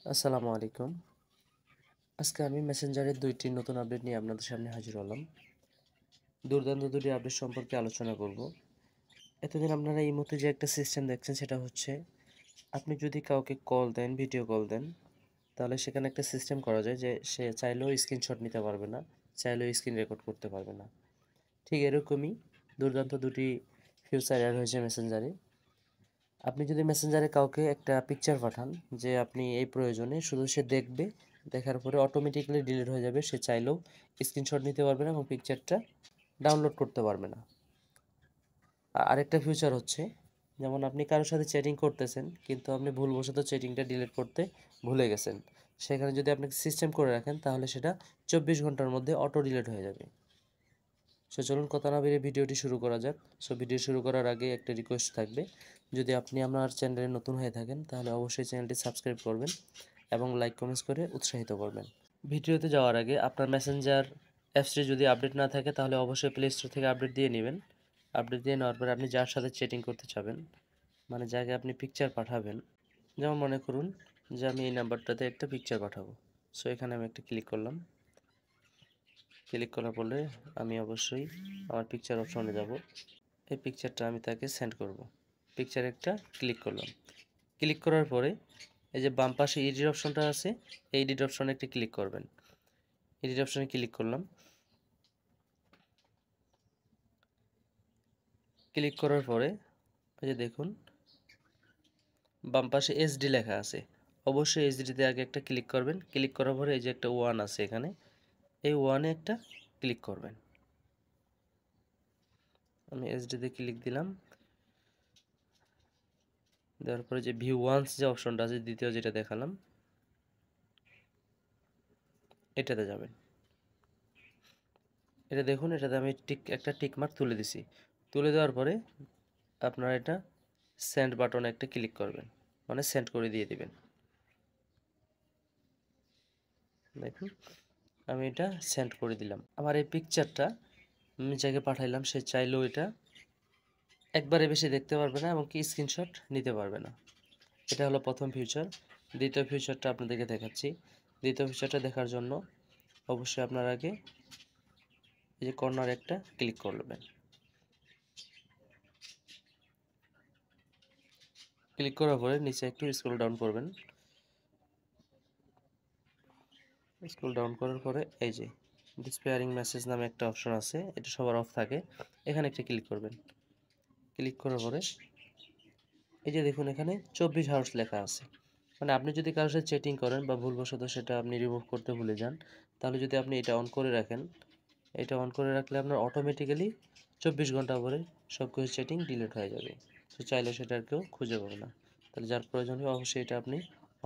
আসসালামু আলাইকুম। আজকে আমি মেসেঞ্জারের ২টি নতুন আপডেট নিয়ে আপনাদের সামনে হাজির হলাম। দুর্দান্ত ২টি আপডেট সম্পর্কে আলোচনা করব। এতদিন আপনারা ইমোতে যে একটা সিস্টেম দেখছেন সেটা হচ্ছে আপনি যদি কাউকে কল দেন, ভিডিও কল দেন, তাহলে সেখানে একটা সিস্টেম করা যায় যে সে চাইলেও স্ক্রিনশট নিতে পারবে না, চাইলেও স্ক্রিন রেকর্ড করতে পারবে না। ঠিক এরকমই দুর্দান্ত ২টি ফিচার অ্যাড হয়েছে মেসেঞ্জারে। আপনি যদি মেসেঞ্জারে কাউকে একটা পিকচার পাঠান যে আপনি এই প্রয়োজনে, শুধু সে দেখবে, দেখার পরে অটোমেটিক্যালি ডিলিট হয়ে যাবে, সে চাইলেও স্ক্রিনশট নিতে পারবে না এবং পিকচারটা ডাউনলোড করতে পারবে না। আরেকটা ফিচার হচ্ছে, যেমন আপনি কারোর সাথে চ্যাটিং করতেছেন কিন্তু আপনি ভুলবশত চ্যাটিংটা ডিলিট করতে ভুলে গেছেন, সেখানে যদি আপনি সিস্টেম করে রাখেন তাহলে সেটা 24 ঘন্টার মধ্যে অটো ডিলিট হয়ে যাবে। সো চলুন কথা না বেরিয়ে ভিডিওটি শুরু করা যাক। সো ভিডিও শুরু করার আগে একটা রিকোয়েস্ট থাকবে, যদি আপনি আমার চ্যানেলে নতুন হয়ে থাকেন তাহলে অবশ্যই চ্যানেলটি সাবস্ক্রাইব করবেন এবং লাইক কমেন্টস করে উৎসাহিত করবেন। ভিডিওতে যাওয়ার আগে আপনার মেসেঞ্জার অ্যাপসটি যদি আপডেট না থাকে তাহলে অবশ্যই প্লে স্টোর থেকে আপডেট দিয়ে নেবেন। আপডেট দিয়ে নেওয়ার পরে আপনি যার সাথে চ্যাটিং করতে চাবেন, মানে যাকে আপনি পিকচার পাঠাবেন, যেমন মনে করুন যে আমি এই নাম্বারটাতে একটা পিকচার পাঠাবো। সো এখানে আমি একটা ক্লিক করলাম। ক্লিক করার পরে আমি অবশ্যই আমার পিকচার অপশনে যাব। এই পিকচারটা আমি তাকে সেন্ড করব। পিকচার একটা ক্লিক করলাম। ক্লিক করার পরে এই যে বাম পাশে এডিট অপশনটা আছে, এই এডিট অপশনে একটা ক্লিক করবেন। এডিট অপশনে ক্লিক করলাম। ক্লিক করার পরে এই যে দেখুন বাম পাশে এইচডি লেখা আছে, অবশ্যই এইচডিতে আগে একটা ক্লিক করবেন। ক্লিক করার পরে এই যে একটা ওয়ান আছে এখানে, এই ওয়ানে একটা ক্লিক করবেন। আমি এইচডিতে ক্লিক দিলাম। দেওয়ার পরে যে ভিউ ওয়ান্স যে অপশনটা আছে, দ্বিতীয় যেটা দেখালাম, এটাতে যাবেন। এটা দেখুন, এটাতে আমি একটা টিক মার্ক তুলে দিছি। তুলে দেওয়ার পরে আপনারা এটা সেন্ড বাটনে একটা ক্লিক করবেন, মানে সেন্ড করে দিয়ে দিবেন। দেখুন আমি এটা সেন্ড করে দিলাম। আমার এই পিকচারটা আমি যাকে পাঠাইলাম সে চাইলেও এটা একবারে বেশি দেখতে পারবে না এবং কি স্ক্রিনশট নিতে পারবে না। এটা হলো প্রথম ফিচার। দ্বিতীয় ফিচারটা আপনাদেরকে দেখাচ্ছি। দ্বিতীয় ফিচারটা দেখার জন্য অবশ্যই আপনার আগে এই যে কর্নার একটা ক্লিক করবেন। ক্লিক করার পরে নিচে একটু স্ক্রল ডাউন করবেন। স্ক্রল ডাউন করার পরে এই যে ডিসপেয়ারিং মেসেজ নামে একটা অপশন আছে, এটা সবার অফ থাকে, এখানে একটা ক্লিক করবেন। ক্লিক করার পরে এই যে দেখুন এখানে 24 হাওয়ার্স লেখা আছে, মানে আপনি যদি কারোর সাথে চ্যাটিং করেন বা ভুলবশত সেটা আপনি রিমুভ করতে ভুলে যান, তাহলে যদি আপনি এটা অন করে রাখেন, এটা অন করে রাখলে আপনার অটোমেটিক্যালি 24 ঘন্টা পরে সব কিছু চ্যাটিং ডিলিট হয়ে যাবে। তো চাইলে সেটা আর কেউ খুঁজে পাবে না। তাহলে যার প্রয়োজন হয় অবশ্যই এটা আপনি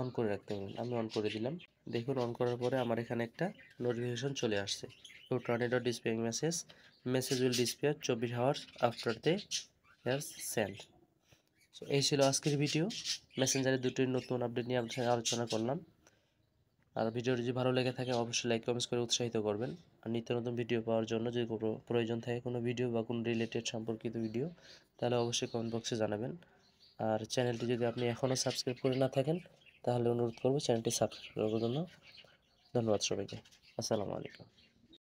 অন করে রাখতে পারবেন। আমি অন করে দিলাম। দেখুন অন করার পরে আমার এখানে একটা নোটিফিকেশন চলে আসছে, you turn it displaying message, message will disappear 24 hours after the years sent. So এই ছিল আজকের ভিডিও। মেসেঞ্জারে দুটি নতুন আপডেট নিয়ে আপনার সাথে আলোচনা করলাম। আর ভিডিওটি যদি ভালো লেগে থাকে অবশ্যই লাইক কমেন্টস করে উৎসাহিত করবেন। আর নিত্য নতুন ভিডিও পাওয়ার জন্য যদি কোনো প্রয়োজন থাকে কোনো ভিডিও বা কোনো রিলেটেড সম্পর্কিত ভিডিও, তাহলে অবশ্যই কমেন্ট বক্সে জানাবেন। আর চ্যানেলটি যদি আপনি এখনও সাবস্ক্রাইব করে না থাকেন তাহলে অনুরোধ করব চ্যানেলটি সাবস্ক্রাইব করার জন্য। ধন্যবাদ সবাইকে। আসসালামু আলাইকুম।